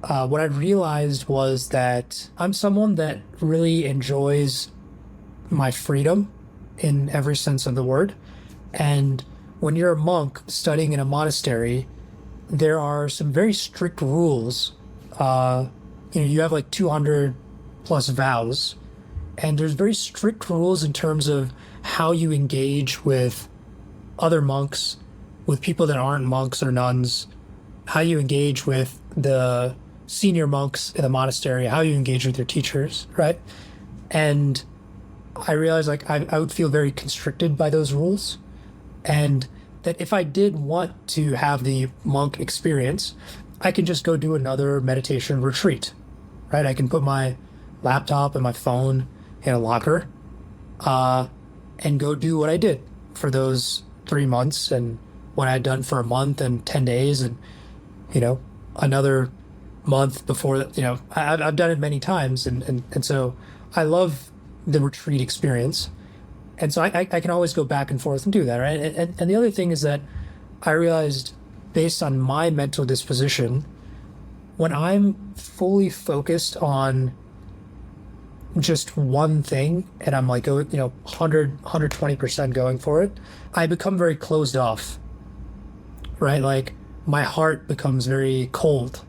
what I realized was that I'm someone that really enjoys my freedom in every sense of the word. And when you're a monk studying in a monastery, there are some very strict rules. You have like 200 plus vows, and there's very strict rules in terms of how you engage with other monks, with people that aren't monks or nuns, how you engage with the senior monks in the monastery, how you engage with your teachers, right? And I realized I would feel very constricted by those rules, and that if I did want to have the monk experience, I can just go do another meditation retreat, right? I can put my laptop and my phone in a locker and go do what I did for those 3 months, and what I had done for a month and 10 days and, another month before that. I've done it many times. And so I love the retreat experience. And so I can always go back and forth and do that, right? And the other thing is that I realized, based on my mental disposition, when I'm fully focused on just one thing and I'm like, 120% going for it, I become very closed off, right? Like my heart becomes very cold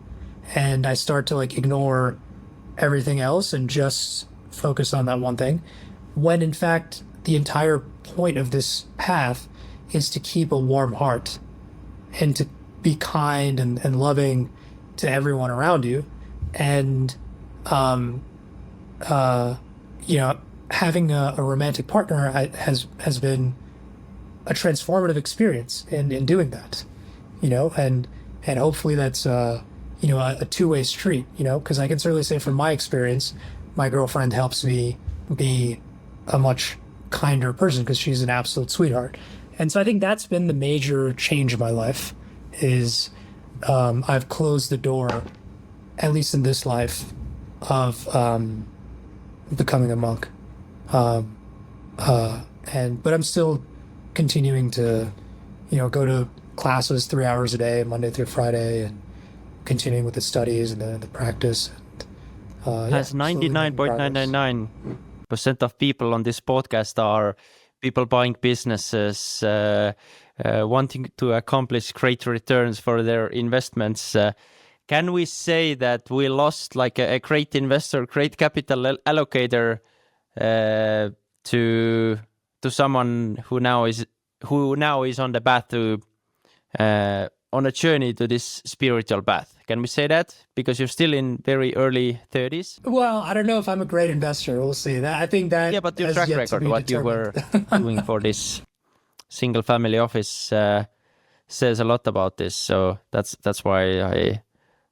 and I start to ignore everything else and just focus on that one thing. When in fact, the entire point of this path is to keep a warm heart and to be kind and loving to everyone around you. And, having a romantic partner has been a transformative experience in doing that, and hopefully that's, a two-way street, because I can certainly say from my experience, my girlfriend helps me be a much kinder person because she's an absolute sweetheart. And so I think that's been the major change in my life is I've closed the door, at least in this life, of becoming a monk. But I'm still continuing to go to classes 3 hours a day, Monday through Friday, and continuing with the studies and the practice. As 99.999% of people on this podcast are people buying businesses, wanting to accomplish great returns for their investments. Can we say that we lost like a great investor, great capital allocator to someone who now is on the path to on a journey to this spiritual path? Can we say that? Because you're still in very early 30s. Well, I don't know if I'm a great investor. We'll see. I think that yeah, but your track record, what you were doing for this single family office, says a lot about this. So that's why I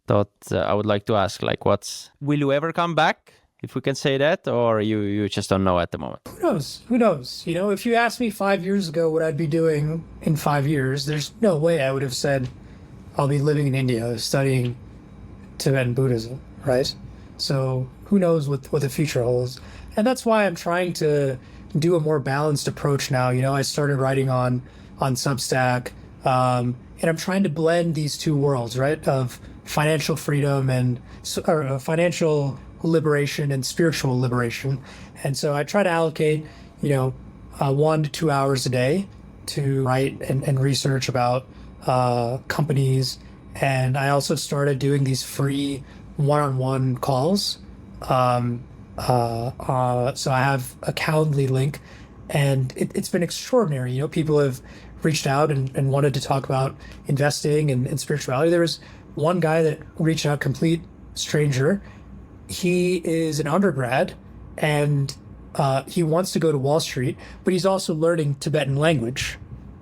thought I would like to ask, like, will you ever come back, if we can say that, or you just don't know at the moment? Who knows? If you asked me 5 years ago what I'd be doing in 5 years, there's no way I would have said I'll be living in India studying Tibetan Buddhism, right? So who knows what the future holds. And that's why I'm trying to do a more balanced approach now. I started writing on Substack, and I'm trying to blend these two worlds, right? Of financial freedom and financial liberation and spiritual liberation. And so I try to allocate, 1 to 2 hours a day to write and research about companies. And I also started doing these free one-on-one calls. So I have a Calendly link, and it's been extraordinary. People have reached out and wanted to talk about investing and spirituality. There was one guy that reached out, complete stranger. He is an undergrad, and he wants to go to Wall Street, but he's also learning Tibetan language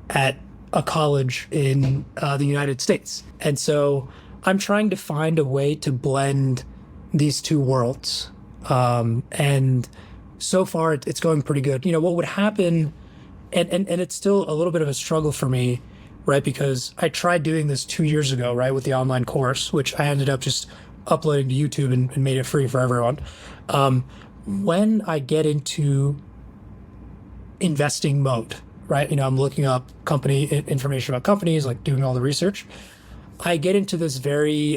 at a college in the United States. And so I'm trying to find a way to blend these two worlds. And so far it's going pretty good. What would happen, and it's still a little bit of a struggle for me, right? Because I tried doing this 2 years ago, right, with the online course, which I ended up just uploading to YouTube and made it free for everyone. When I get into investing mode, right, I'm looking up company information about companies, like doing all the research, I get into this very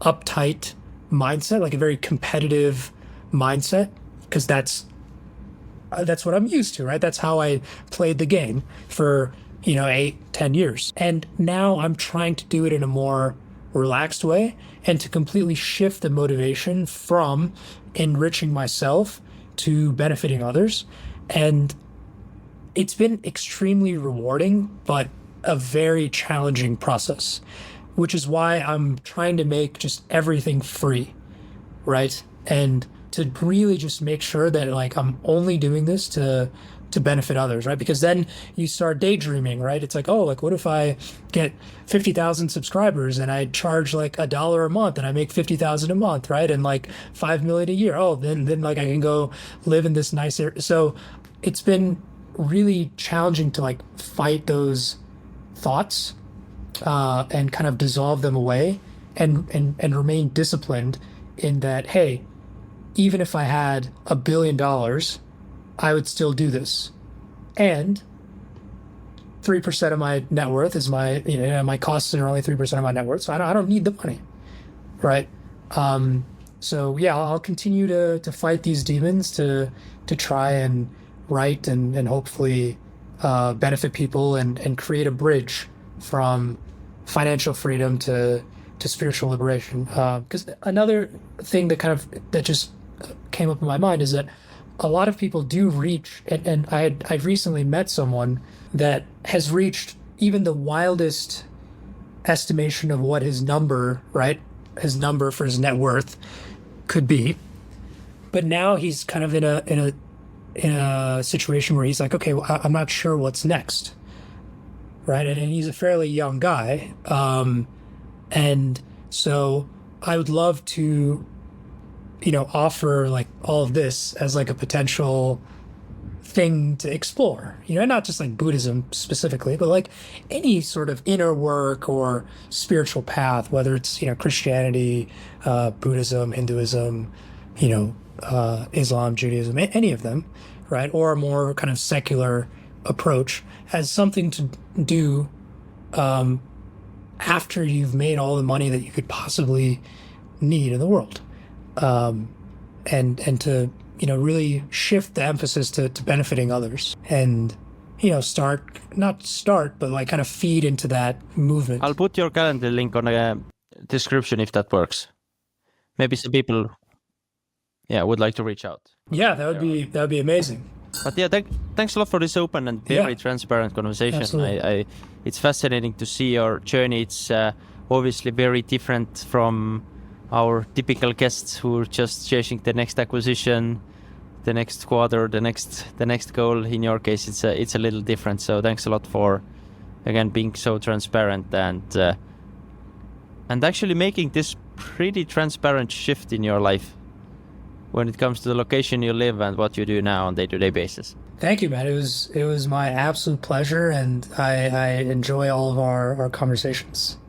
uptight mindset, like a very competitive mindset, because that's what I'm used to, right? That's how I played the game for 8-10 years. And now I'm trying to do it in a more relaxed way and to completely shift the motivation from enriching myself to benefiting others. And it's been extremely rewarding, but a very challenging process, which is why I'm trying to make just everything free, right? And to really just make sure that like I'm only doing this to benefit others, right? Because then you start daydreaming, right? It's like, oh, like what if I get 50,000 subscribers and I charge like $1 a month and I make 50,000 a month, right? And like 5 million a year. Oh, then like I can go live in this nice area. So it's been really challenging to like fight those thoughts and kind of dissolve them away and remain disciplined in that, hey, even if I had $1 billion, I would still do this. And 3% of my net worth is my costs are only 3% of my net worth. So I don't need the money, right? So yeah, I'll continue to fight these demons to try and write and hopefully benefit people and create a bridge from financial freedom to spiritual liberation. Because another thing that just came up in my mind is that a lot of people do reach, and I've recently met someone that has reached even the wildest estimation of what his number for his net worth could be. But now he's kind of in a situation where he's like, okay, well, I'm not sure what's next, right? And he's a fairly young guy, and so I would love to offer like all of this as like a potential thing to explore, not just like Buddhism specifically, but like any sort of inner work or spiritual path, whether it's, Christianity, Buddhism, Hinduism, Islam, Judaism, any of them, right? Or a more kind of secular approach as something to do after you've made all the money that you could possibly need in the world, and to really shift the emphasis to benefiting others, and not start but like kind of feed into that movement. I'll put your calendar link on the description if that works. Maybe some people would like to reach out. Yeah, that would be amazing. But yeah, thanks a lot for this open and very transparent conversation. Absolutely. It's fascinating to see your journey. It's obviously very different from our typical guests who are just chasing the next acquisition, the next quarter, the next goal. In your case, it's a little different. So thanks a lot for, again, being so transparent and actually making this pretty transparent shift in your life when it comes to the location you live and what you do now on a day-to-day basis. Thank you, Matt. It was my absolute pleasure, and I enjoy all of our conversations.